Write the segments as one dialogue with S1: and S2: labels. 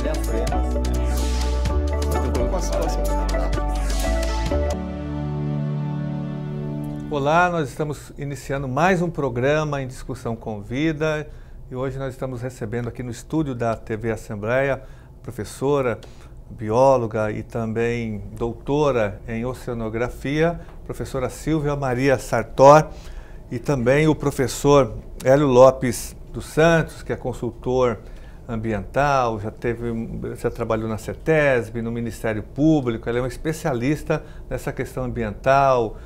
S1: Valeu,
S2: Olá, nós estamos iniciando mais um programa em Discussão com Vida e hoje nós estamos recebendo aqui no estúdio da TV Assembleia a professora, bióloga e também doutora em oceanografia, professora Silvia Maria Sartor, e também o professor Hélio Lopes dos Santos, que é consultor ambiental, já trabalhou na CETESB, no Ministério Público. Ele é um especialista nessa questão ambiental,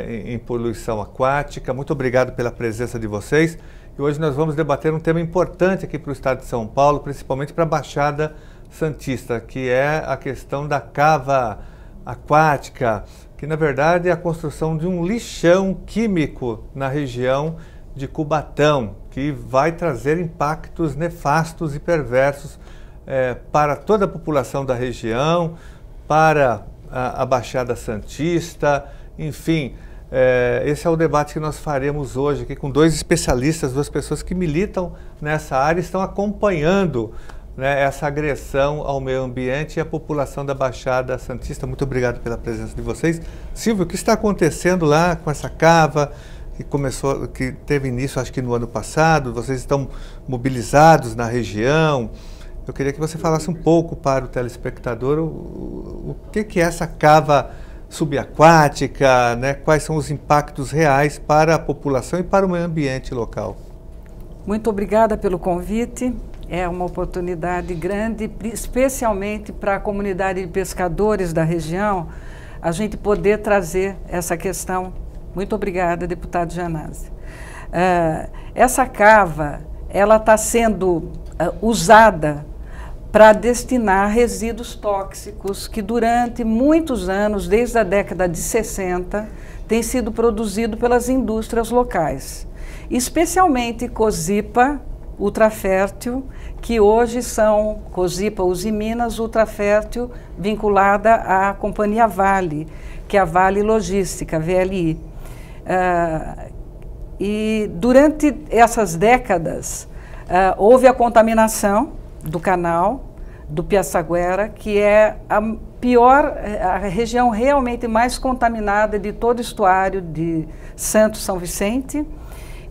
S2: em poluição aquática. Muito obrigado pela presença de vocês. E hoje nós vamos debater um tema importante aqui para o estado de São Paulo, principalmente para a Baixada Santista, que é a questão da cava aquática, que na verdade é a construção de um lixão químico na região de Cubatão, que vai trazer impactos nefastos e perversos para toda a população da região, para a Baixada Santista, enfim. Esse é o debate que nós faremos hoje aqui com dois especialistas, duas pessoas que militam nessa área e estão acompanhando, né, essa agressão ao meio ambiente e à população da Baixada Santista. Muito obrigado pela presença de vocês. Silvio, o que está acontecendo lá com essa cava que teve início, acho que no ano passado? Vocês estão mobilizados na região. Eu queria que você falasse um pouco para o telespectador o que é essa cava subaquática, né? Quais são os impactos reais para a população e para o meio ambiente local.
S3: Muito obrigada pelo convite. É uma oportunidade grande, especialmente para a comunidade de pescadores da região, a gente poder trazer essa questão. Muito obrigada, deputado Gianazzi. Essa cava, ela está sendo usada para destinar resíduos tóxicos que durante muitos anos, desde a década de 60, tem sido produzido pelas indústrias locais, especialmente Cozipa, Ultrafértil, que hoje são Cozipa Usiminas, Ultrafértil, vinculada à companhia Vale, que é a Vale Logística, VLI. E durante essas décadas, houve a contaminação do canal do Piaçaguera, que é a região realmente mais contaminada de todo o estuário de Santos São Vicente.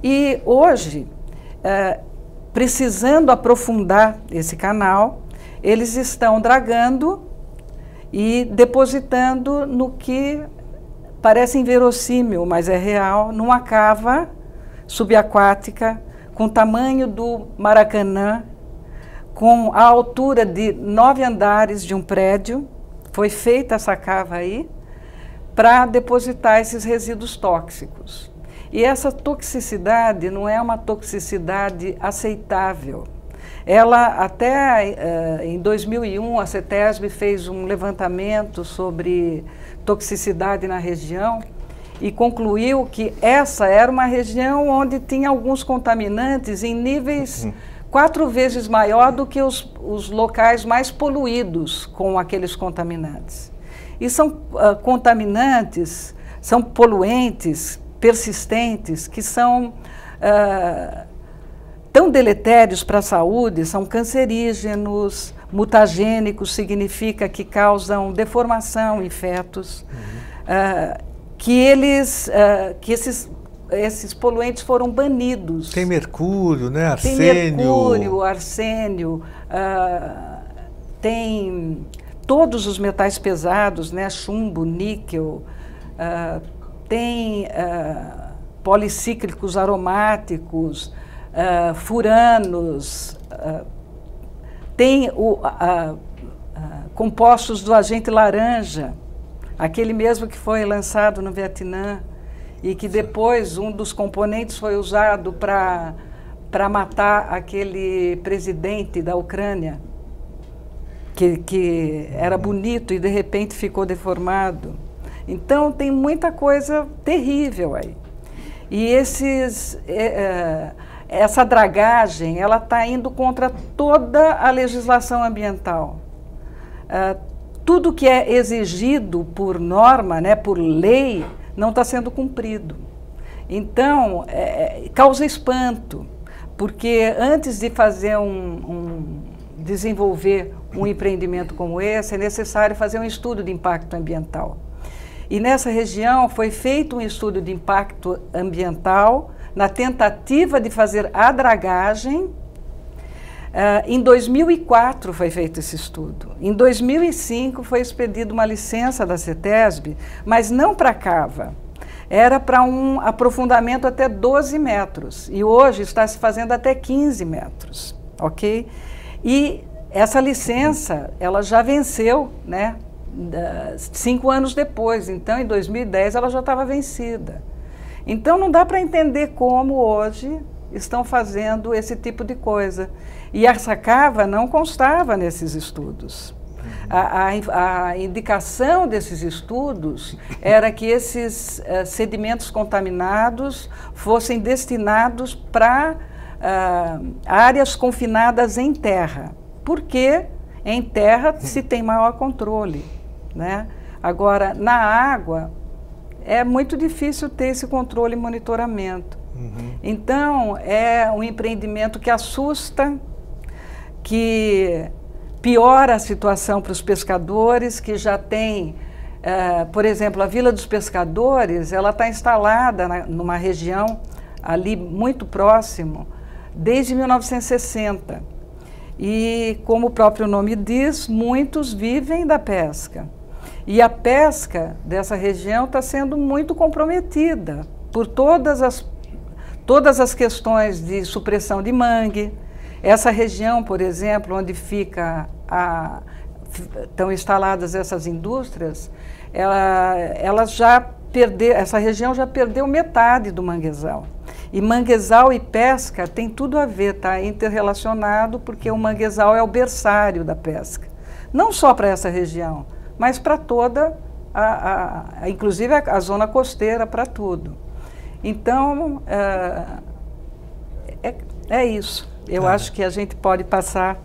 S3: E hoje, precisando aprofundar esse canal, eles estão dragando e depositando no que parece inverossímil, mas é real, numa cava subaquática com tamanho do Maracanã, com a altura de 9 andares de um prédio. Foi feita essa cava aí para depositar esses resíduos tóxicos. E essa toxicidade não é uma toxicidade aceitável. Ela, até em 2001, a CETESB fez um levantamento sobre toxicidade na região e concluiu que essa era uma região onde tinha alguns contaminantes em níveis 4 vezes maior do que os locais mais poluídos com aqueles contaminantes. E são contaminantes, são poluentes persistentes que são tão deletérios para a saúde, são cancerígenos, mutagênicos, significa que causam deformação em fetos, que esses poluentes foram banidos.
S2: Tem mercúrio, né? Arsênio.
S3: Tem mercúrio, arsênio, tem todos os metais pesados, né? Chumbo, níquel, tem policíclicos aromáticos, furanos, tem compostos do agente laranja, aquele mesmo que foi lançado no Vietnã e que depois um dos componentes foi usado para matar aquele presidente da Ucrânia, que era bonito e de repente ficou deformado. Então tem muita coisa terrível aí. E essa dragagem, ela está indo contra toda a legislação ambiental. Tudo que é exigido por norma, né, por lei, não está sendo cumprido. Então, causa espanto, porque antes de fazer desenvolver um empreendimento como esse, é necessário fazer um estudo de impacto ambiental. E nessa região foi feito um estudo de impacto ambiental na tentativa de fazer a dragagem. Em 2004 foi feito esse estudo. Em 2005 foi expedida uma licença da CETESB, mas não para cava. Era para um aprofundamento até 12 metros. E hoje está se fazendo até 15 metros. Ok? E essa licença, ela já venceu, né? 5 anos depois. Então, em 2010, ela já estava vencida. Então, não dá para entender como hoje estão fazendo esse tipo de coisa. E essa cava não constava nesses estudos. A indicação desses estudos era que esses sedimentos contaminados fossem destinados para áreas confinadas em terra, porque em terra se tem maior controle, né? Agora, na água, é muito difícil ter esse controle e monitoramento. Então, é um empreendimento que assusta, que piora a situação para os pescadores, que já tem, por exemplo, a Vila dos Pescadores, ela está instalada numa região ali muito próximo, desde 1960. E, como o próprio nome diz, muitos vivem da pesca. E a pesca dessa região está sendo muito comprometida por todas as questões de supressão de mangue. Essa região, por exemplo, onde estão instaladas essas indústrias, essa região já perdeu metade do manguezal. E manguezal e pesca tem tudo a ver, está interrelacionado, porque o manguezal é o berçário da pesca. Não só para essa região, mas para toda, inclusive a zona costeira, para tudo. Então, é isso. Eu acho que a gente pode passar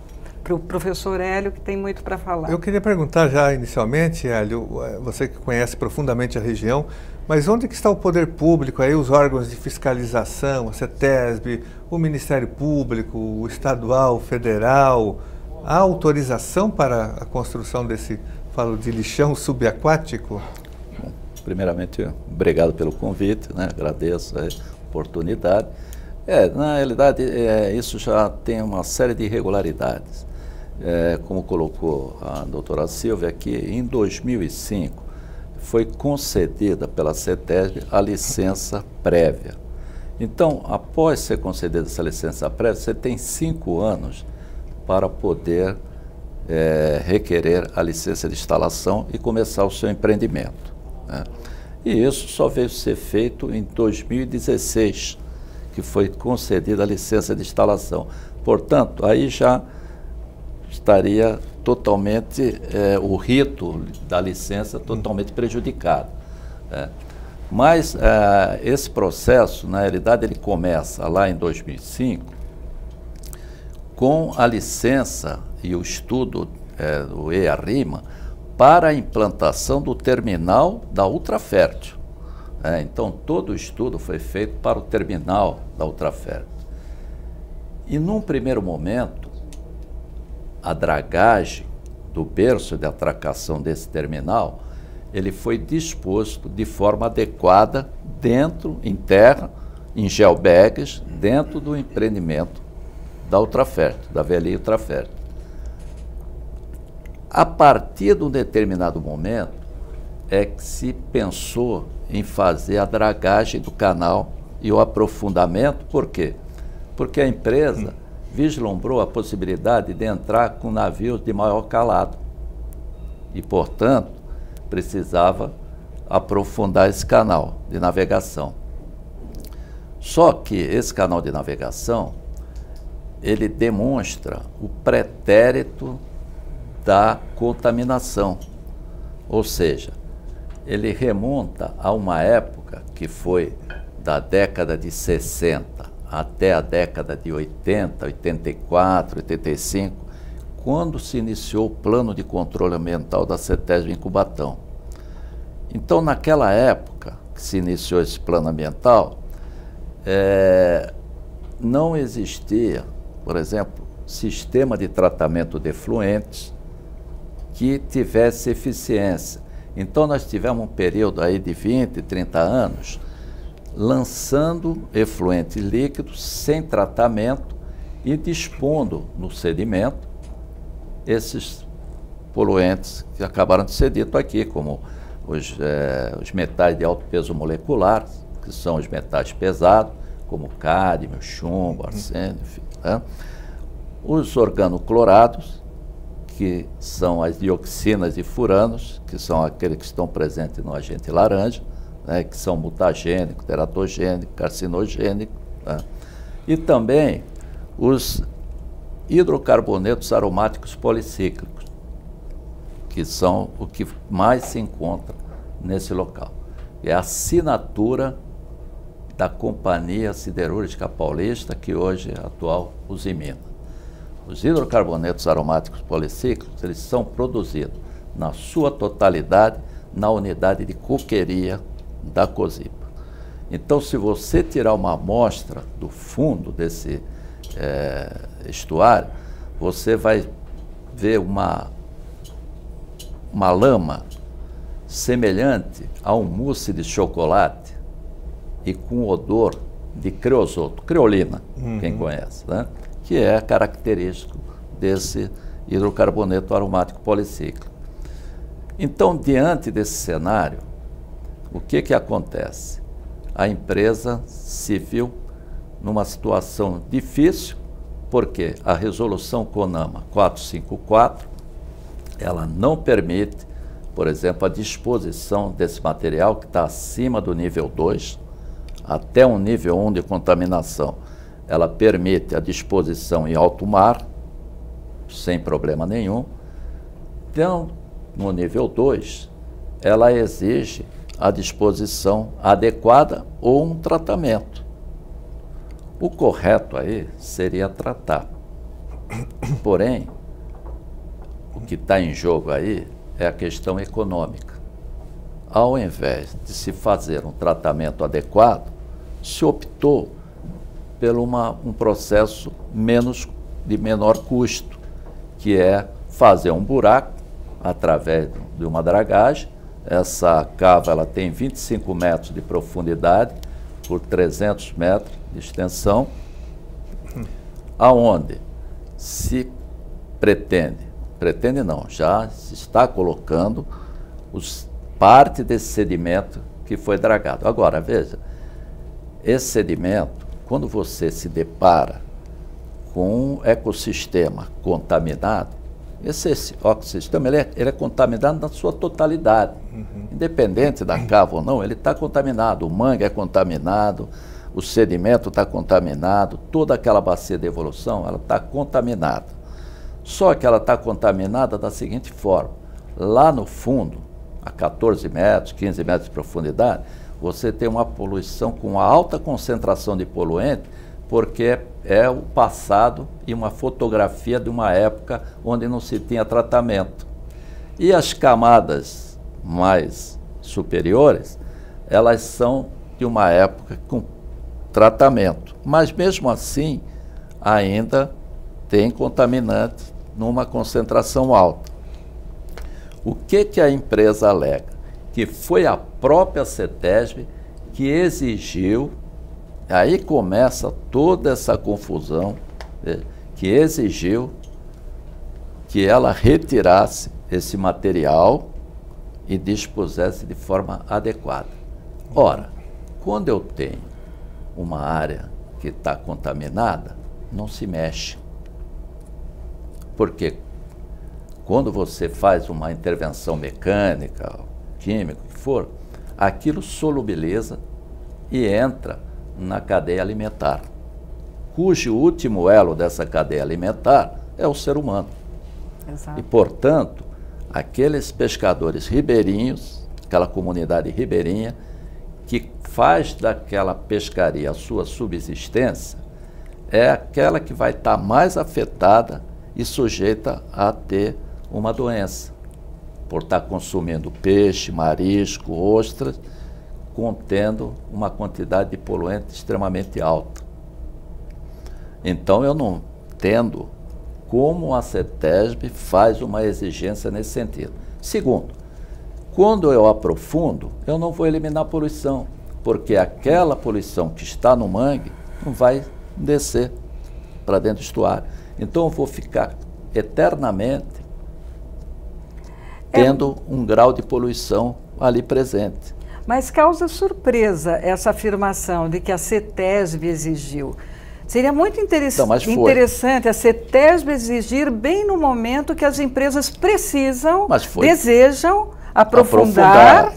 S3: para o professor Hélio, que tem muito para falar.
S2: Eu queria perguntar já inicialmente, Hélio, você que conhece profundamente a região, mas onde que está o poder público, aí os órgãos de fiscalização, a CETESB, o Ministério Público, o estadual, o federal, há autorização para a construção desse, falo de lixão subaquático?
S1: Bom, primeiramente, obrigado pelo convite, né? Agradeço a oportunidade. Na realidade, isso já tem uma série de irregularidades. Como colocou a doutora Silvia aqui, em 2005 foi concedida pela CETESB a licença prévia. Então, após ser concedida essa licença prévia, você tem 5 anos para poder requerer a licença de instalação e começar o seu empreendimento, né? E isso só veio ser feito em 2016, que foi concedida a licença de instalação. Portanto, aí já estaria totalmente, o rito da licença totalmente prejudicado, né? Mas esse processo, na realidade, ele começa lá em 2005, com a licença e o estudo do EARIMA para a implantação do terminal da Ultrafértil. Então, todo o estudo foi feito para o terminal da Ultrafértil. E, num primeiro momento, a dragagem do berço de atracação desse terminal, ele foi disposto de forma adequada dentro, em terra, em geobags, dentro do empreendimento da Ultrafértil, da VLI Ultrafértil. A partir de um determinado momento, é que se pensou em fazer a dragagem do canal e o aprofundamento. Por quê? Porque a empresa vislumbrou a possibilidade de entrar com navios de maior calado e, portanto, precisava aprofundar esse canal de navegação. Só que esse canal de navegação, ele demonstra o pretérito da contaminação, ou seja, ele remonta a uma época que foi da década de 60 até a década de 80, 84, 85, quando se iniciou o plano de controle ambiental da CETESB em Cubatão. Então, naquela época que se iniciou esse plano ambiental, não existia, por exemplo, sistema de tratamento de efluentes que tivesse eficiência. Então nós tivemos um período aí de 20, 30 anos lançando efluentes líquidos sem tratamento e dispondo no sedimento esses poluentes que acabaram de ser dito aqui, como os metais de alto peso molecular, que são os metais pesados, como cádmio, chumbo, arsênio, enfim, né? Os organoclorados, que são as dioxinas e furanos, que são aqueles que estão presentes no agente laranja, né, que são mutagênicos, teratogênicos, carcinogênicos, né? E também os hidrocarbonetos aromáticos policíclicos, que são o que mais se encontra nesse local. É a assinatura da Companhia Siderúrgica Paulista, que hoje é a atual Usiminas. Os hidrocarbonetos aromáticos policíclicos, eles são produzidos na sua totalidade na unidade de coqueria da Cosipa. Então, se você tirar uma amostra do fundo desse estuário, você vai ver uma lama semelhante a um mousse de chocolate e com odor de creosoto, creolina, quem conhece, né? Que é característico desse hidrocarboneto aromático policíclico. Então, diante desse cenário, o que acontece? A empresa se viu numa situação difícil, porque a resolução CONAMA 454, ela não permite, por exemplo, a disposição desse material que está acima do nível 2, até um nível 1 de contaminação. Ela permite a disposição em alto mar, sem problema nenhum. Então, no nível 2, ela exige a disposição adequada ou um tratamento. O correto aí seria tratar. Porém, o que está em jogo aí é a questão econômica. Ao invés de se fazer um tratamento adequado, se optou por um processo de menor custo, que é fazer um buraco através de uma dragagem. Essa cava ela tem 25 metros de profundidade por 300 metros de extensão, aonde se pretende não, já se está colocando parte desse sedimento que foi dragado. Agora, veja, esse sedimento, quando você se depara com um ecossistema contaminado, esse ecossistema ele é contaminado na sua totalidade. Independente da cava ou não, ele está contaminado. O mangue é contaminado, o sedimento está contaminado, toda aquela bacia de evolução ela está contaminada. Só que ela está contaminada da seguinte forma: lá no fundo, a 14 metros, 15 metros de profundidade, você tem uma poluição com uma alta concentração de poluente, porque é o passado e uma fotografia de uma época onde não se tinha tratamento. E as camadas mais superiores, elas são de uma época com tratamento. Mas mesmo assim, ainda tem contaminantes numa concentração alta. O que a empresa alega? Que foi a própria CETESB que exigiu, aí começa toda essa confusão, que exigiu que ela retirasse esse material e dispusesse de forma adequada. Ora, quando eu tenho uma área que está contaminada, não se mexe. Porque quando você faz uma intervenção mecânica, química, o que for, aquilo solubiliza e entra na cadeia alimentar, cujo último elo dessa cadeia alimentar é o ser humano.
S3: Exato.
S1: E, portanto, aqueles pescadores ribeirinhos, aquela comunidade ribeirinha, que faz daquela pescaria a sua subsistência, é aquela que vai estar mais afetada e sujeita a ter uma doença, por estar consumindo peixe, marisco, ostras, contendo uma quantidade de poluente extremamente alta. Então, eu não tendo como a CETESB faz uma exigência nesse sentido. Segundo, quando eu aprofundo, eu não vou eliminar poluição, porque aquela poluição que está no mangue não vai descer para dentro do estuário. Então eu vou ficar eternamente tendo um grau de poluição ali presente.
S3: Mas causa surpresa essa afirmação de que a CETESB exigiu. Seria muito interessante a CETESB exigir bem no momento que as empresas precisam, desejam aprofundar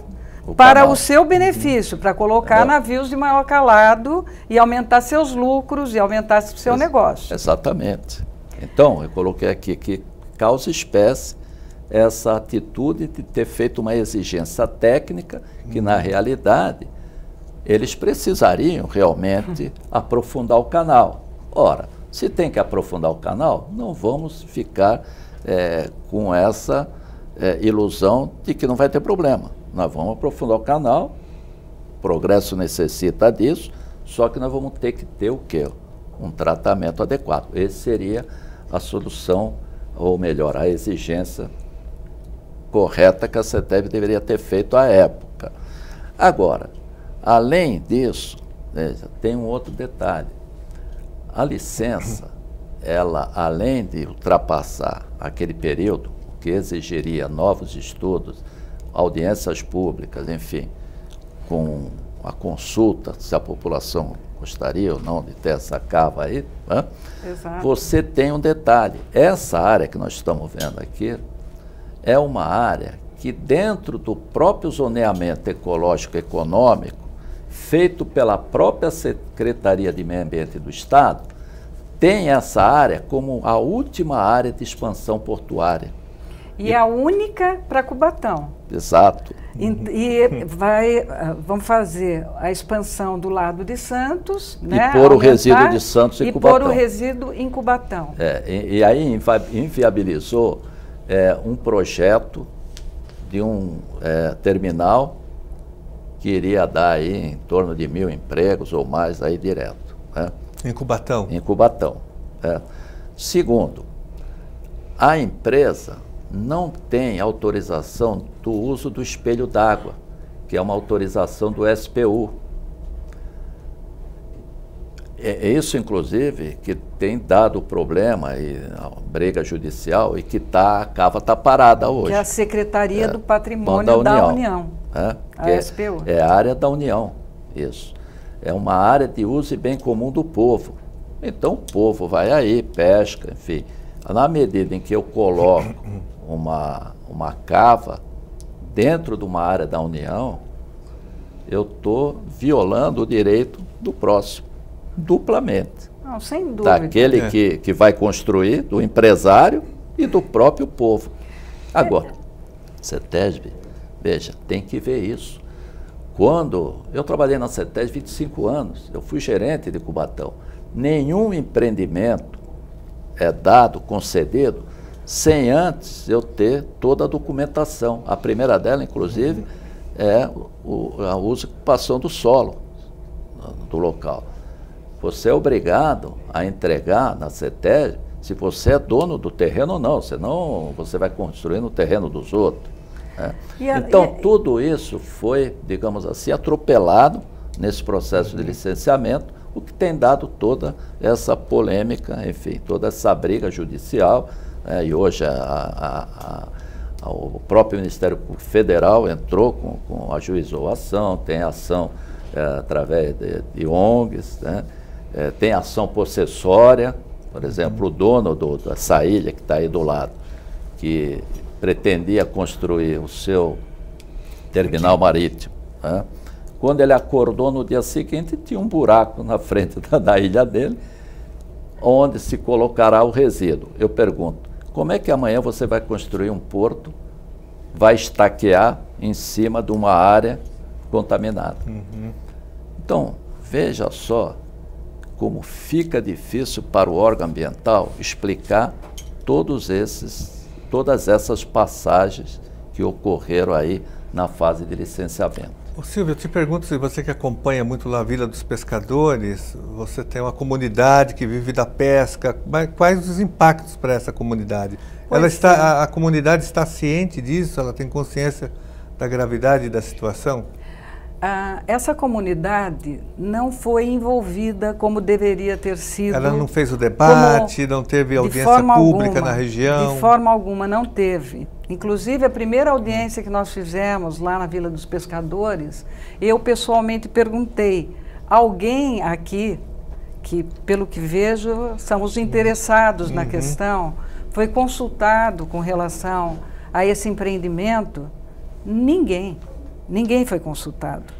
S3: para o seu benefício, para colocar navios de maior calado e aumentar seus lucros e aumentar seu negócio.
S1: Exatamente. Então, eu coloquei aqui que causa espécie essa atitude de ter feito uma exigência técnica que, na realidade, eles precisariam realmente aprofundar o canal. Ora, se tem que aprofundar o canal, não vamos ficar com essa ilusão de que não vai ter problema. Nós vamos aprofundar o canal, o progresso necessita disso, só que nós vamos ter que ter o quê? Um tratamento adequado. Esse seria a solução, ou melhor, a exigência correta que a CETESB deveria ter feito à época. Agora, além disso, veja, tem um outro detalhe. A licença, ela, além de ultrapassar aquele período que exigiria novos estudos, audiências públicas, enfim, com a consulta, se a população gostaria ou não de ter essa cava aí, né? Você tem um detalhe. Essa área que nós estamos vendo aqui é uma área que, dentro do próprio zoneamento ecológico econômico, feito pela própria Secretaria de Meio Ambiente do Estado, tem essa área como a última área de expansão portuária.
S3: E a única para Cubatão.
S1: Exato.
S3: Vão fazer a expansão do lado de Santos,
S1: né, e pôr o resíduo de Santos em Cubatão.
S3: E pôr o resíduo em Cubatão.
S1: E aí inviabilizou um projeto de um terminal que iria dar aí em torno de 1.000 empregos ou mais aí direto. Né?
S2: Em Cubatão?
S1: Em Cubatão. Segundo, a empresa não tem autorização do uso do espelho d'água, que é uma autorização do SPU. É isso, inclusive, que tem dado problema e a briga judicial e que a cava está parada hoje.
S3: Que é a Secretaria do Patrimônio da União.
S1: A SPU. É a área da União, isso. É uma área de uso e bem comum do povo. Então o povo vai aí, pesca, enfim. Na medida em que eu coloco uma cava dentro de uma área da União, eu estou violando o direito do próximo, duplamente.
S3: Não, sem dúvida.
S1: Daquele que vai construir, do empresário e do próprio povo. Agora, CETESB, veja, tem que ver isso. Quando eu trabalhei na CETESB 25 anos, eu fui gerente de Cubatão. Nenhum empreendimento é dado, concedido, sem antes eu ter toda a documentação. A primeira dela, inclusive, é a usucapião do solo do local. Você é obrigado a entregar na CETESB se você é dono do terreno ou não, senão você vai construir no terreno dos outros. Né? Então, tudo isso foi, digamos assim, atropelado nesse processo de licenciamento, o que tem dado toda essa polêmica, enfim, toda essa briga judicial. E hoje o próprio Ministério Federal entrou ajuizou a ação, tem ação através de ONGs, né? Tem ação possessória, por exemplo, o dono dessa ilha que está aí do lado, que pretendia construir o seu terminal marítimo, né? Quando ele acordou no dia seguinte, tinha um buraco na frente da ilha dele, onde se colocará o resíduo. Eu pergunto, como é que amanhã você vai construir um porto, vai estaquear em cima de uma área contaminada? Então, veja só como fica difícil para o órgão ambiental explicar todas essas passagens que ocorreram aí na fase de licenciamento.
S2: Ô Silvio, eu te pergunto, se você que acompanha muito lá a Vila dos Pescadores, você tem uma comunidade que vive da pesca, mas quais os impactos para essa comunidade? A comunidade está ciente disso? Ela tem consciência da gravidade da situação?
S3: Essa comunidade não foi envolvida como deveria ter sido.
S2: Ela não fez o debate, não teve audiência pública na região?
S3: De forma alguma, não teve. Inclusive, a primeira audiência que nós fizemos lá na Vila dos Pescadores, eu pessoalmente perguntei, alguém aqui, que pelo que vejo são os interessados na questão, foi consultado com relação a esse empreendimento? Ninguém foi consultado.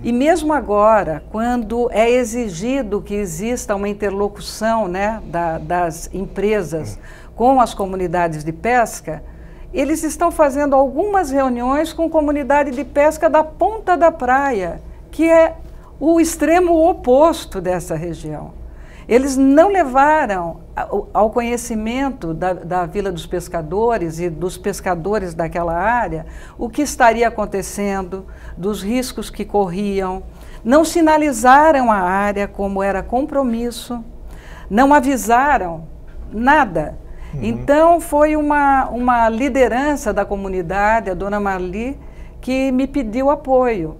S3: E mesmo agora, quando é exigido que exista uma interlocução, né, das empresas com as comunidades de pesca, eles estão fazendo algumas reuniões com comunidade de pesca da ponta da praia, que é o extremo oposto dessa região. Eles não levaram ao conhecimento da Vila dos Pescadores e dos pescadores daquela área o que estaria acontecendo, dos riscos que corriam, não sinalizaram a área como era compromisso, não avisaram nada. Então foi uma liderança da comunidade, a dona Marli, que me pediu apoio.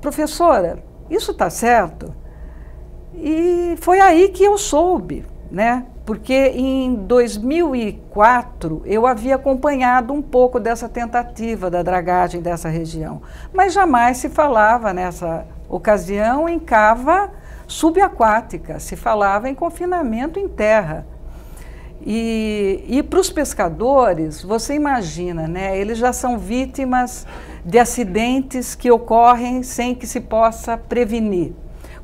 S3: Professora, isso está certo? E foi aí que eu soube, né? Porque em 2004 eu havia acompanhado um pouco dessa tentativa da dragagem dessa região, mas jamais se falava nessa ocasião em cava subaquática, se falava em confinamento em terra. E para os pescadores, você imagina, né? Eles já são vítimas de acidentes que ocorrem sem que se possa prevenir,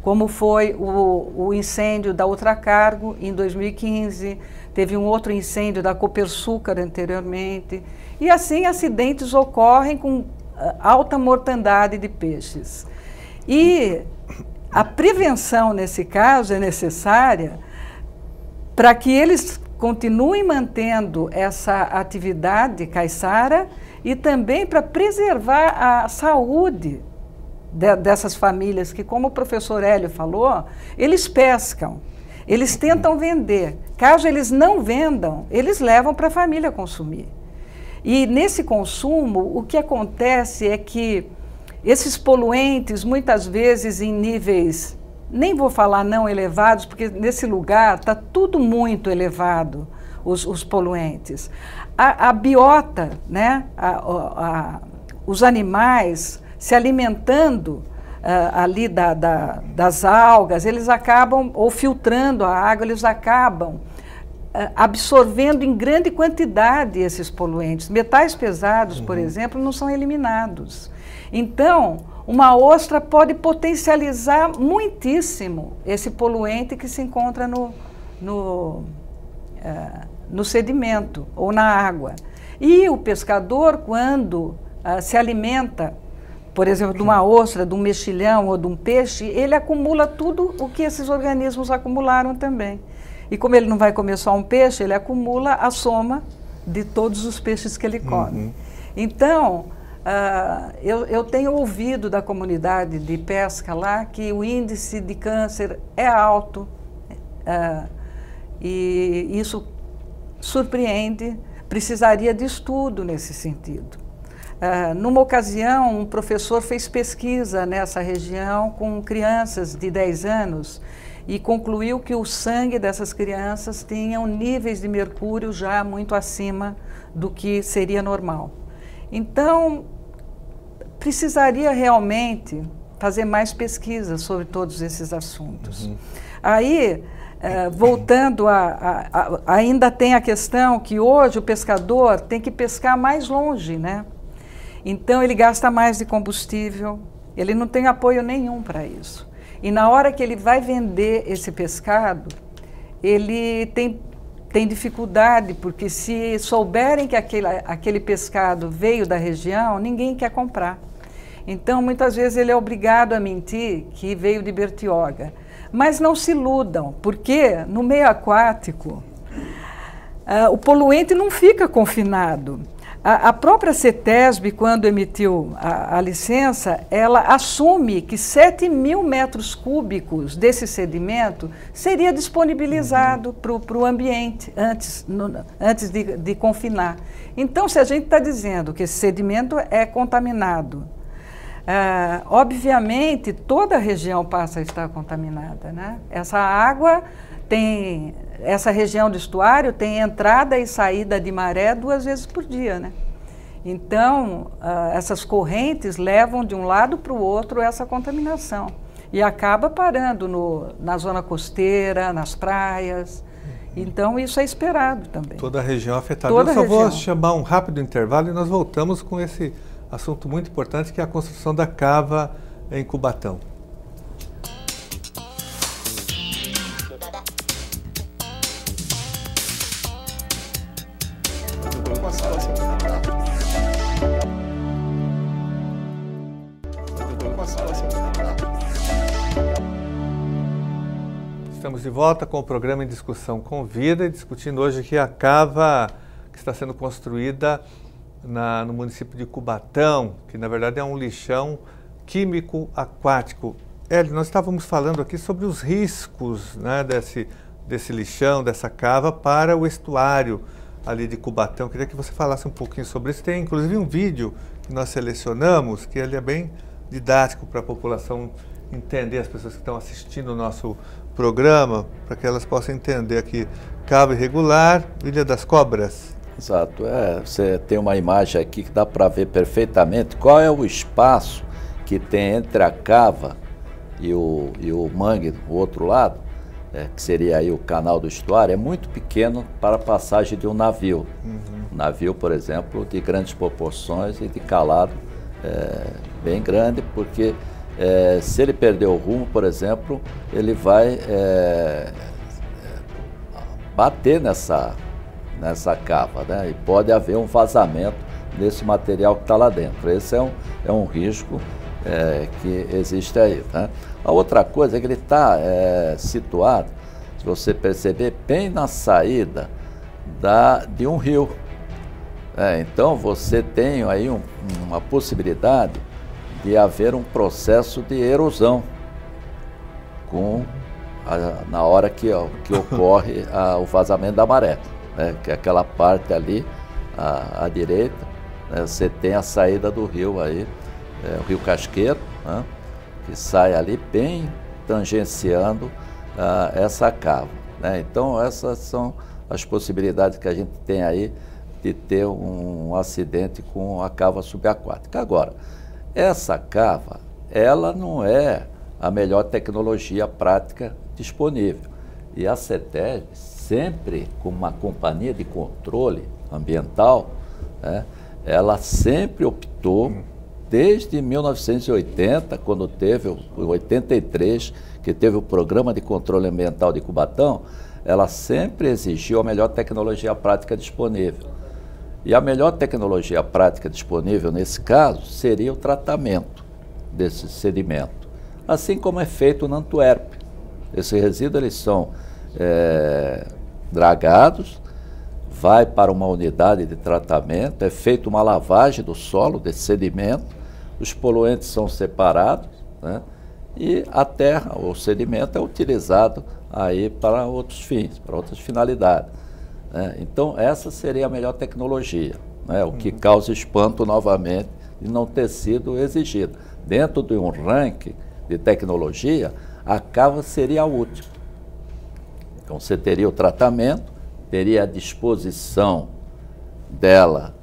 S3: como foi o incêndio da Ultracargo em 2015, teve um outro incêndio da Copersucar anteriormente, e assim acidentes ocorrem com alta mortandade de peixes. E a prevenção nesse caso é necessária para que eles continuem mantendo essa atividade caiçara e também para preservar a saúde dessas famílias que, como o professor Hélio falou, eles pescam, eles tentam vender. Caso eles não vendam, eles levam para a família consumir. E nesse consumo, o que acontece é que esses poluentes, muitas vezes em níveis, nem vou falar não elevados, porque nesse lugar está tudo muito elevado, os poluentes. A biota, né? Os animais se alimentando ali das algas, eles acabam, ou filtrando a água, eles acabam absorvendo em grande quantidade esses poluentes. Metais pesados, por exemplo, não são eliminados. Então, uma ostra pode potencializar muitíssimo esse poluente que se encontra no sedimento ou na água. E o pescador, quando se alimenta, por exemplo, de uma ostra, de um mexilhão ou de um peixe, ele acumula tudo o que esses organismos acumularam também. E como ele não vai comer só um peixe, ele acumula a soma de todos os peixes que ele come. Então, eu tenho ouvido da comunidade de pesca lá que o índice de câncer é alto, e isso surpreende, precisaria de estudo nesse sentido. Numa ocasião, um professor fez pesquisa nessa região com crianças de 10 anos e concluiu que o sangue dessas crianças tinham níveis de mercúrio já muito acima do que seria normal. Então, precisaria realmente fazer mais pesquisas sobre todos esses assuntos. Aí, voltando ainda tem a questão que hoje o pescador tem que pescar mais longe, né? Então ele gasta mais de combustível, ele não tem apoio nenhum para isso. E na hora que ele vai vender esse pescado, ele tem dificuldade, porque se souberem que aquele pescado veio da região, ninguém quer comprar. Então, muitas vezes ele é obrigado a mentir que veio de Bertioga. Mas não se iludam, porque no meio aquático, o poluente não fica confinado. A própria CETESB, quando emitiu a licença, ela assume que 7.000 metros cúbicos desse sedimento seria disponibilizado para o ambiente antes de confinar. Então, se a gente está dizendo que esse sedimento é contaminado, obviamente toda a região passa a estar contaminada, né? Essa região do estuário tem entrada e saída de maré 2 vezes por dia, né? Então, essas correntes levam de um lado para o outro essa contaminação e acaba parando na zona costeira, nas praias. Então, isso é esperado também.
S2: Toda a região afetada. Eu só vou chamar um rápido intervalo e nós voltamos com esse assunto muito importante, que é a construção da cava em Cubatão. Estamos de volta com o programa Em Discussão com Vida, discutindo hoje aqui a cava que está sendo construída no município de Cubatão, que na verdade é um lixão químico aquático. Hélio, nós estávamos falando aqui sobre os riscos, né, desse lixão, dessa cava para o estuário ali de Cubatão. Queria que você falasse um pouquinho sobre isso. Tem inclusive um vídeo que nós selecionamos, que ele é bem didático para a população entender, as pessoas que estão assistindo o nosso programa, para que elas possam entender aqui. Cava irregular, Ilha das Cobras.
S1: Exato. Você tem uma imagem aqui que dá para ver perfeitamente qual é o espaço que tem entre a cava e o mangue do outro lado, que seria aí o canal do estuário. É muito pequeno para a passagem de um navio. Um navio, por exemplo, de grandes proporções e de calado bem grande, porque se ele perder o rumo, por exemplo, ele vai bater nessa cava, né? E pode haver um vazamento desse material que está lá dentro. Esse é um risco que existe aí, né? A outra coisa é que ele está situado, se você perceber, bem na saída de um rio. Então você tem aí uma possibilidade de haver um processo de erosão na hora que ocorre o vazamento da maré, né? Que é aquela parte ali à direita, né? Você tem a saída do rio aí, o Rio Casqueiro, né? Que sai ali bem tangenciando essa cava, né? Então essas são as possibilidades que a gente tem aí de ter um acidente com a cava subaquática. Agora, essa cava, ela não é a melhor tecnologia prática disponível. E a CETESB, sempre como uma companhia de controle ambiental, né, ela sempre optou, desde 1980, quando teve, em 83, que teve o Programa de Controle Ambiental de Cubatão, ela sempre exigiu a melhor tecnologia prática disponível. E a melhor tecnologia prática disponível, nesse caso, seria o tratamento desse sedimento, assim como é feito na Antuérpia. Esses resíduos eles são dragados, vai para uma unidade de tratamento, é feita uma lavagem do solo desse sedimento, os poluentes são separados, né, e a terra, o sedimento, é utilizado aí para outros fins, para outras finalidades. Então, essa seria a melhor tecnologia, né? O que causa espanto novamente de não ter sido exigido. Dentro de um ranking de tecnologia, a cava seria a última. Então, você teria o tratamento, teria a disposição dela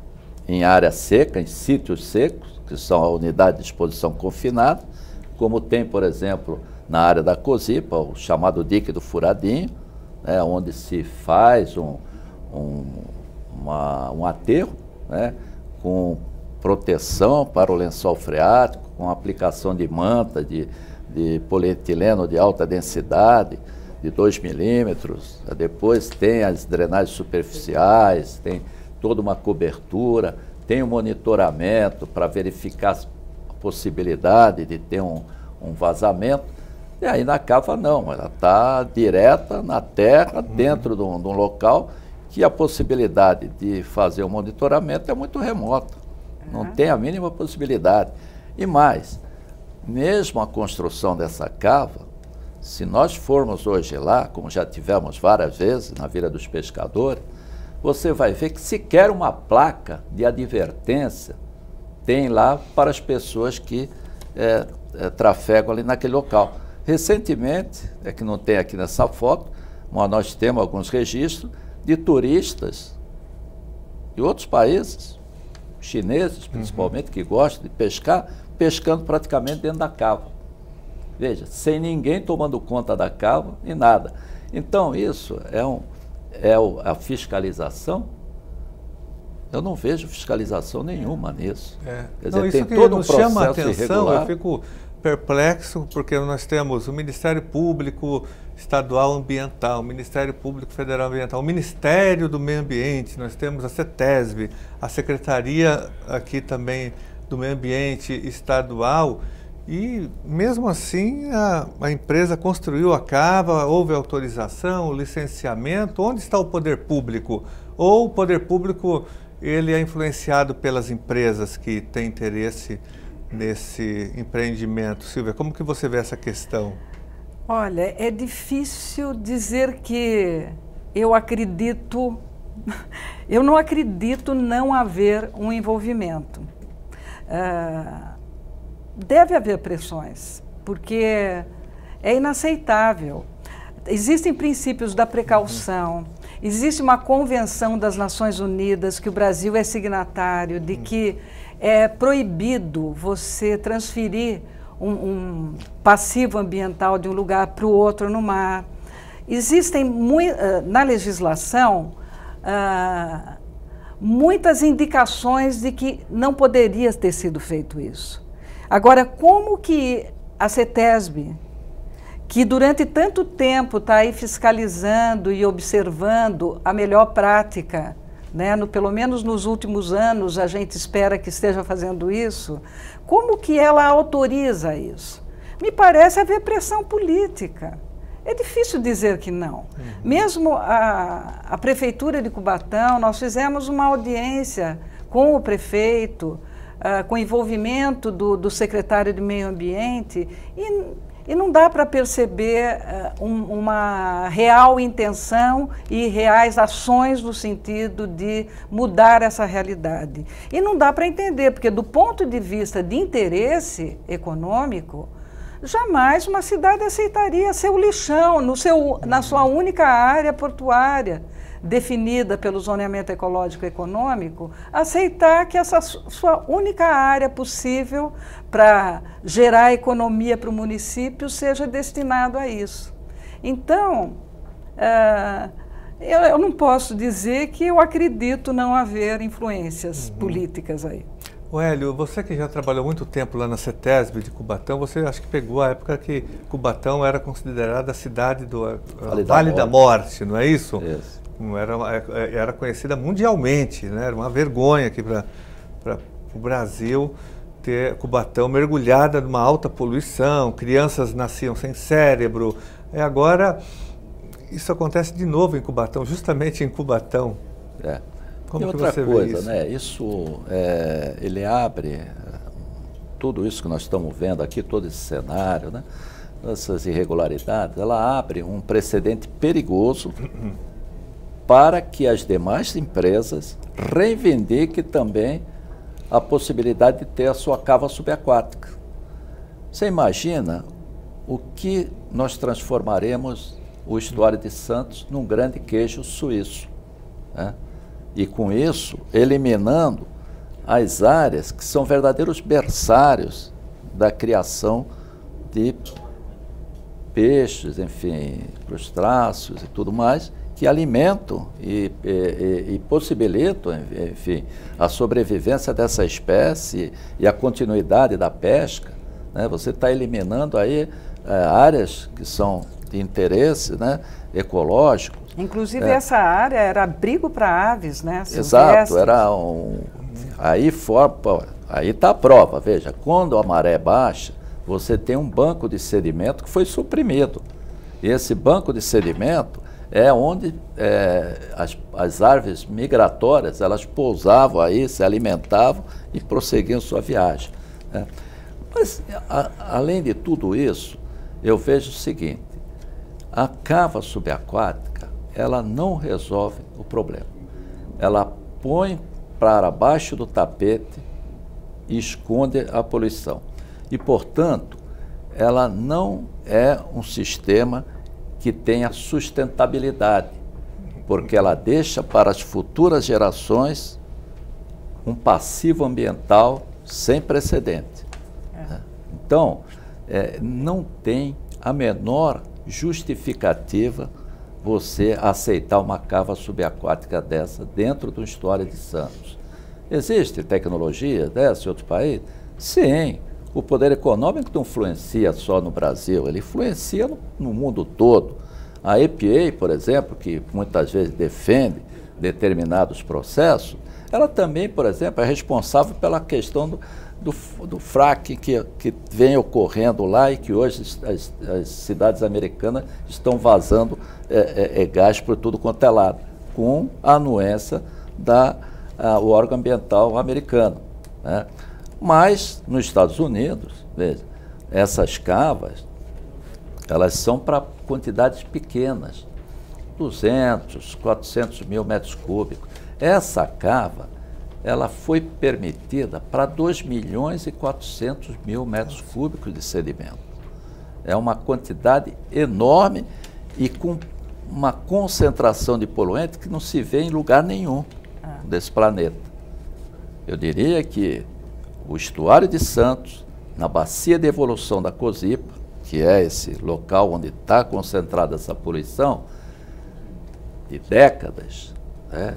S1: em área seca, em sítios secos, que são a unidade de disposição confinada, como tem, por exemplo, na área da Cosipa, o chamado dique do Furadinho, né? Onde se faz um aterro, né, com proteção para o lençol freático, com aplicação de manta de polietileno de alta densidade, de 2 milímetros. Depois tem as drenagens superficiais, tem toda uma cobertura, tem um monitoramento para verificar a possibilidade de ter um vazamento. E aí na cava não, ela está direta na terra, dentro de um local que a possibilidade de fazer o monitoramento é muito remota. Não tem a mínima possibilidade. E mais, mesmo a construção dessa cava, se nós formos hoje lá, como já tivemos várias vezes na Vila dos Pescadores, você vai ver que sequer uma placa de advertência tem lá para as pessoas que trafegam ali naquele local. Recentemente, é que não tem aqui nessa foto, mas nós temos alguns registros de turistas de outros países, chineses principalmente, que gostam de pescar, pescando praticamente dentro da cava. Veja, sem ninguém tomando conta da cava e nada. Então, isso a fiscalização. Eu não vejo fiscalização nenhuma nisso.
S2: Quer dizer, isso tem que todo nos chama a atenção, irregular. Eu fico perplexo, porque nós temos o Ministério Público Estadual Ambiental, o Ministério Público Federal Ambiental, o Ministério do Meio Ambiente, nós temos a CETESB, a Secretaria aqui também do Meio Ambiente Estadual, e mesmo assim a empresa construiu a cava, houve autorização, licenciamento. Onde está o poder público? Ou o poder público ele é influenciado pelas empresas que têm interesse nesse empreendimento? Silvia, como que você vê essa questão?
S3: Olha, é difícil dizer que eu acredito, eu não acredito não haver um envolvimento. Deve haver pressões, porque é inaceitável. Existem princípios da precaução, existe uma convenção das Nações Unidas que o Brasil é signatário, de que é proibido você transferir um passivo ambiental de um lugar para o outro no mar. Existem, na legislação, muitas indicações de que não poderia ter sido feito isso. Agora, como que a CETESB, que durante tanto tempo está aí fiscalizando e observando a melhor prática, né? Pelo menos nos últimos anos a gente espera que esteja fazendo isso, como que ela autoriza isso? Me parece haver pressão política. É difícil dizer que não. Mesmo a Prefeitura de Cubatão, nós fizemos uma audiência com o prefeito, com envolvimento do secretário de Meio Ambiente, e não dá para perceber uma real intenção e reais ações no sentido de mudar essa realidade. E não dá para entender, porque do ponto de vista de interesse econômico, jamais uma cidade aceitaria seu lixão na sua única área portuária, definida pelo zoneamento ecológico econômico, aceitar que essa sua única área possível para gerar economia para o município seja destinado a isso. Então, eu não posso dizer que eu acredito não haver influências políticas aí.
S2: O Hélio, você que já trabalhou muito tempo lá na CETESB de Cubatão, você acho que pegou a época que Cubatão era considerada a cidade do Vale da Morte, não é isso?
S1: Isso.
S2: Era conhecida mundialmente, né? Era uma vergonha aqui para o Brasil ter Cubatão mergulhada numa alta poluição, crianças nasciam sem cérebro. Agora, isso acontece de novo em Cubatão, justamente em Cubatão. Como
S1: e
S2: que
S1: outra
S2: você
S1: coisa,
S2: vê isso?
S1: né? Isso, ele abre tudo isso que nós estamos vendo aqui, todo esse cenário, né? Essas irregularidades, ela abre um precedente perigoso para que as demais empresas reivindiquem também a possibilidade de ter a sua cava subaquática. Você imagina o que nós transformaremos o estuário de Santos num grande queijo suíço, né? E com isso, eliminando as áreas que são verdadeiros berçários da criação de peixes, enfim, crustáceos e tudo mais, que alimentam e possibilitam, enfim, a sobrevivência dessa espécie e a continuidade da pesca, né? Você está eliminando aí áreas que são de interesse, né, ecológico.
S3: Inclusive essa área era abrigo para aves, né?
S1: Exato, era aí está a prova, veja, quando a maré baixa, você tem um banco de sedimento que foi suprimido. E esse banco de sedimento é onde as aves migratórias, elas pousavam aí, se alimentavam e prosseguiam sua viagem, né? Mas, além de tudo isso, eu vejo o seguinte: a cava subaquática, ela não resolve o problema. Ela põe para baixo do tapete e esconde a poluição. E, portanto, ela não é um sistema que tenha sustentabilidade, porque ela deixa para as futuras gerações um passivo ambiental sem precedente. Então, não tem a menor justificativa você aceitar uma cava subaquática dessa dentro do estuário de Santos. Existe tecnologia dessa em outros países? Sim. O poder econômico não influencia só no Brasil, ele influencia no mundo todo. A EPA, por exemplo, que muitas vezes defende determinados processos, ela também, por exemplo, é responsável pela questão do fracking que vem ocorrendo lá e que hoje as cidades americanas estão vazando gás por tudo quanto é lado, com a anuência do órgão ambiental americano, né? Mas, nos Estados Unidos, veja, essas cavas, elas são para quantidades pequenas, 200, 400 mil metros cúbicos. Essa cava, ela foi permitida para 2 milhões e 400 mil metros cúbicos de sedimento. É uma quantidade enorme e com uma concentração de poluente que não se vê em lugar nenhum desse planeta. Eu diria que o estuário de Santos, na bacia de evolução da Cozipa, que é esse local onde está concentrada essa poluição, de décadas, né,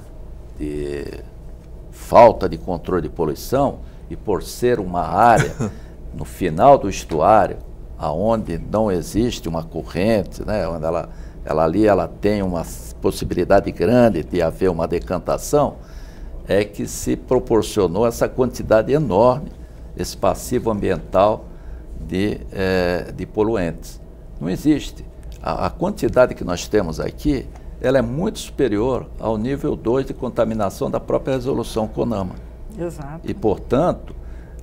S1: de falta de controle de poluição, e por ser uma área no final do estuário, aonde não existe uma corrente, né, onde ela tem uma possibilidade grande de haver uma decantação, é que se proporcionou essa quantidade enorme, esse passivo ambiental de poluentes. Não existe. A quantidade que nós temos aqui, ela é muito superior ao nível 2 de contaminação da própria resolução CONAMA.
S3: Exato.
S1: E, portanto,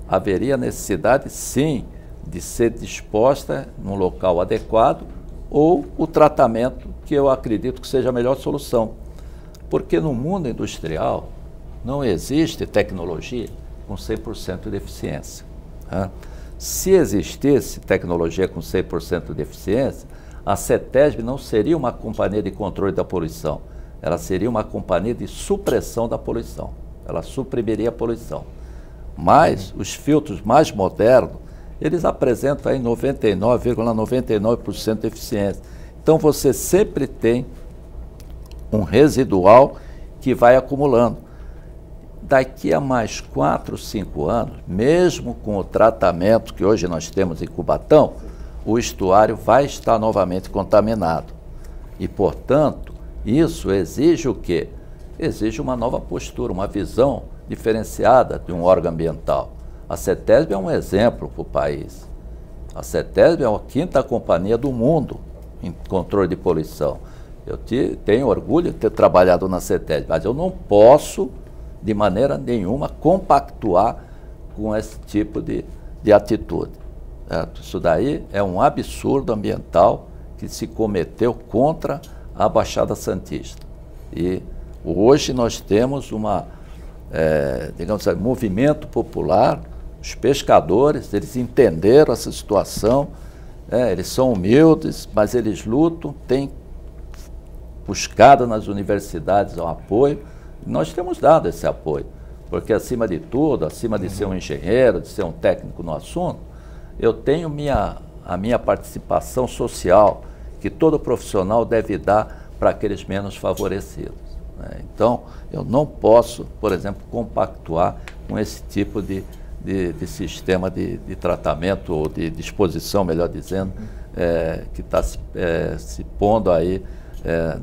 S1: haveria necessidade, sim, de ser disposta num local adequado ou o tratamento, que eu acredito que seja a melhor solução. Porque no mundo industrial não existe tecnologia com 100% de eficiência, né? Se existisse tecnologia com 100% de eficiência, a CETESB não seria uma companhia de controle da poluição, ela seria uma companhia de supressão da poluição, ela suprimiria a poluição. Mas os filtros mais modernos, eles apresentam aí 99,99% de eficiência. Então você sempre tem um residual que vai acumulando. Daqui a mais 4, 5 anos, mesmo com o tratamento que hoje nós temos em Cubatão, o estuário vai estar novamente contaminado. E, portanto, isso exige o quê? Exige uma nova postura, uma visão diferenciada de um órgão ambiental. A CETESB é um exemplo para o país. A CETESB é a 5ª companhia do mundo em controle de poluição. Eu tenho orgulho de ter trabalhado na CETESB, mas eu não posso, de maneira nenhuma, compactuar com esse tipo de atitude. Certo? Isso daí é um absurdo ambiental que se cometeu contra a Baixada Santista. E hoje nós temos digamos assim, movimento popular, os pescadores, eles entenderam essa situação, eles são humildes, mas eles lutam, têm buscado nas universidades um apoio. Nós temos dado esse apoio, porque acima de tudo, acima de ser um engenheiro, de ser um técnico no assunto, eu tenho a minha participação social, que todo profissional deve dar para aqueles menos favorecidos, né? Então, eu não posso, por exemplo, compactuar com esse tipo de sistema de tratamento, ou de disposição, melhor dizendo, que está se pondo aí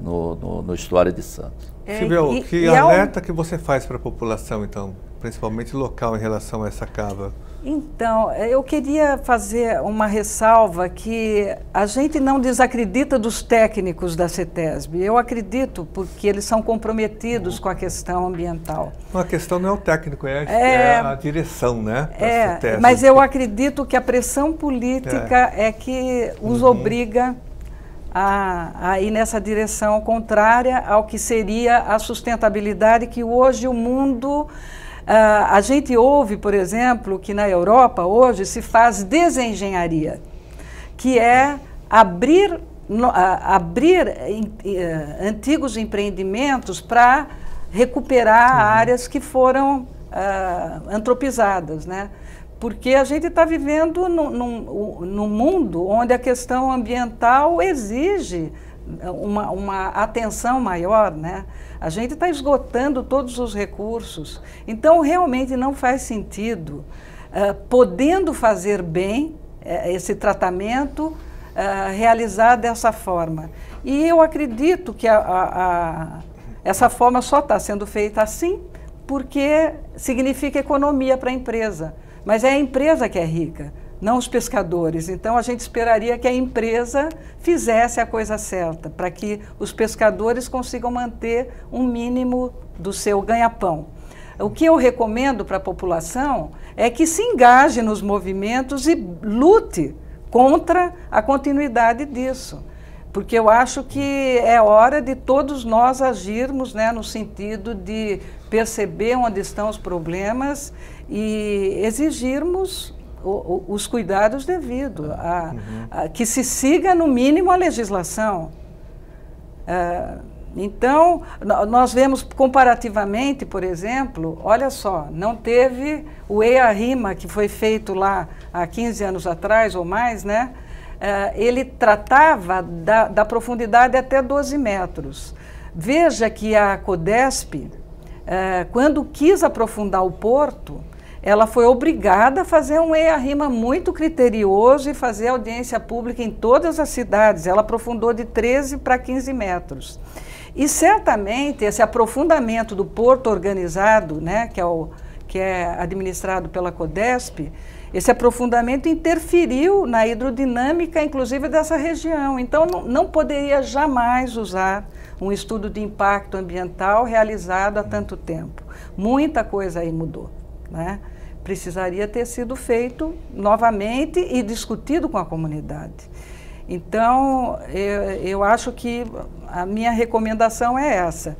S1: no estuário de Santos.
S2: Silvio, que alerta que você faz para a população, então? principalmente local, em relação a essa cava?
S3: Então, eu queria fazer uma ressalva que a gente não desacredita dos técnicos da CETESB. Eu acredito porque eles são comprometidos com a questão ambiental.
S2: A questão não é o técnico, é a direção, né? Da CETESB.
S3: Mas eu acredito que a pressão política é que os obriga a ir nessa direção contrária ao que seria a sustentabilidade que hoje o mundo... a gente ouve, por exemplo, que na Europa hoje se faz desengenharia, que é abrir antigos empreendimentos para recuperar áreas que foram antropizadas, né? Porque a gente está vivendo num mundo onde a questão ambiental exige uma atenção maior, né? A gente está esgotando todos os recursos. Então, realmente não faz sentido, podendo fazer bem esse tratamento, realizar dessa forma. E eu acredito que essa forma só está sendo feita assim porque significa economia para a empresa. Mas é a empresa que é rica, não os pescadores. Então, a gente esperaria que a empresa fizesse a coisa certa, para que os pescadores consigam manter um mínimo do seu ganha-pão. O que eu recomendo para a população é que se engaje nos movimentos e lute contra a continuidade disso. Porque eu acho que é hora de todos nós agirmos, né, no sentido de perceber onde estão os problemas e exigirmos os cuidados devidos, que se siga no mínimo a legislação. Então, nós vemos comparativamente, por exemplo, olha só, não teve o EIA-RIMA que foi feito lá há 15 anos atrás ou mais, né? Ele tratava da profundidade até 12 metros. Veja que a CODESP, quando quis aprofundar o porto, ela foi obrigada a fazer um EIA-RIMA muito criterioso e fazer audiência pública em todas as cidades. Ela aprofundou de 13 para 15 metros. E certamente esse aprofundamento do porto organizado, né, que é administrado pela CODESP, esse aprofundamento interferiu na hidrodinâmica, inclusive, dessa região. Então, não poderia jamais usar um estudo de impacto ambiental realizado há tanto tempo. Muita coisa aí mudou, né? Precisaria ter sido feito novamente e discutido com a comunidade. Então, eu acho que a minha recomendação é essa.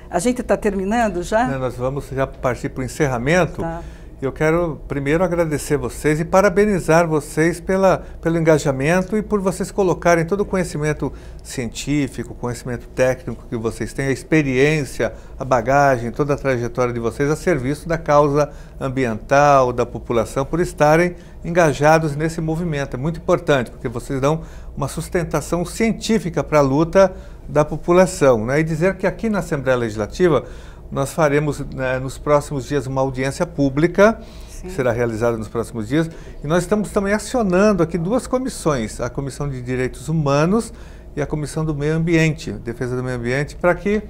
S3: A gente está terminando já?
S2: Nós vamos já partir para o encerramento.
S3: Tá.
S2: Eu quero primeiro agradecer vocês e parabenizar vocês pelo engajamento e por vocês colocarem todo o conhecimento científico, conhecimento técnico que vocês têm, a experiência, a bagagem, toda a trajetória de vocês a serviço da causa ambiental, da população, por estarem engajados nesse movimento. É muito importante, porque vocês dão uma sustentação científica para a luta da população, né? E dizer que aqui na Assembleia Legislativa nós faremos, né, nos próximos dias uma audiência pública, que será realizada nos próximos dias, e nós estamos também acionando aqui duas comissões, a Comissão de Direitos Humanos e a Comissão do Meio Ambiente, Defesa do Meio Ambiente, para que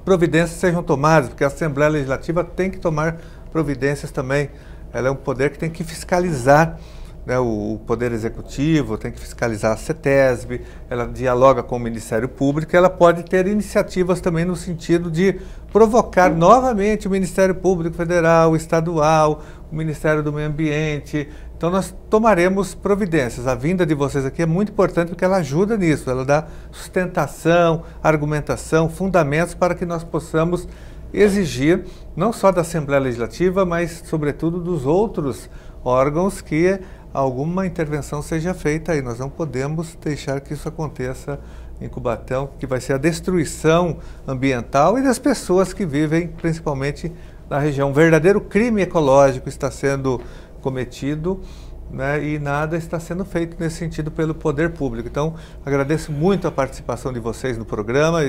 S2: providências sejam tomadas, porque a Assembleia Legislativa tem que tomar providências também. Ela é um poder que tem que fiscalizar, né, o Poder Executivo, tem que fiscalizar a CETESB, ela dialoga com o Ministério Público, ela pode ter iniciativas também no sentido de provocar novamente o Ministério Público Federal, o Estadual, o Ministério do Meio Ambiente. Então nós tomaremos providências. A vinda de vocês aqui é muito importante porque ela ajuda nisso, ela dá sustentação, argumentação, fundamentos para que nós possamos exigir, não só da Assembleia Legislativa, mas sobretudo dos outros órgãos que alguma intervenção seja feita aí. Nós não podemos deixar que isso aconteça em Cubatão, que vai ser a destruição ambiental e das pessoas que vivem, principalmente na região. Um verdadeiro crime ecológico está sendo cometido, né, e nada está sendo feito nesse sentido pelo poder público. Então, agradeço muito a participação de vocês no programa.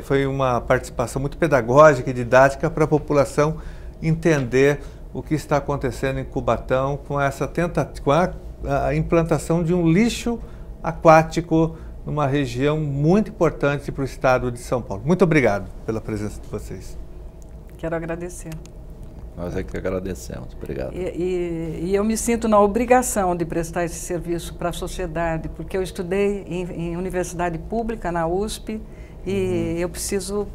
S2: Foi uma participação muito pedagógica e didática para a população entender o que está acontecendo em Cubatão com essa tentativa, a implantação de um lixo aquático numa região muito importante para o estado de São Paulo. Muito obrigado pela presença de vocês.
S3: Quero agradecer.
S1: Nós é que agradecemos. Obrigado.
S3: E eu me sinto na obrigação de prestar esse serviço para a sociedade, porque eu estudei em universidade pública, na USP, e eu preciso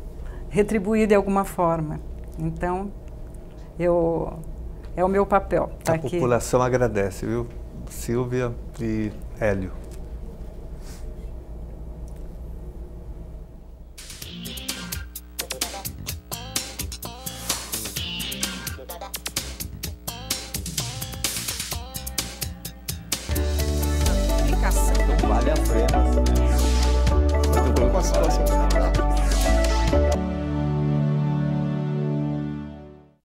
S3: retribuir de alguma forma. Então, é o meu papel. Tá
S2: a
S3: aqui.
S2: população agradece, viu? Silvia e Hélio.
S4: Vale a pena.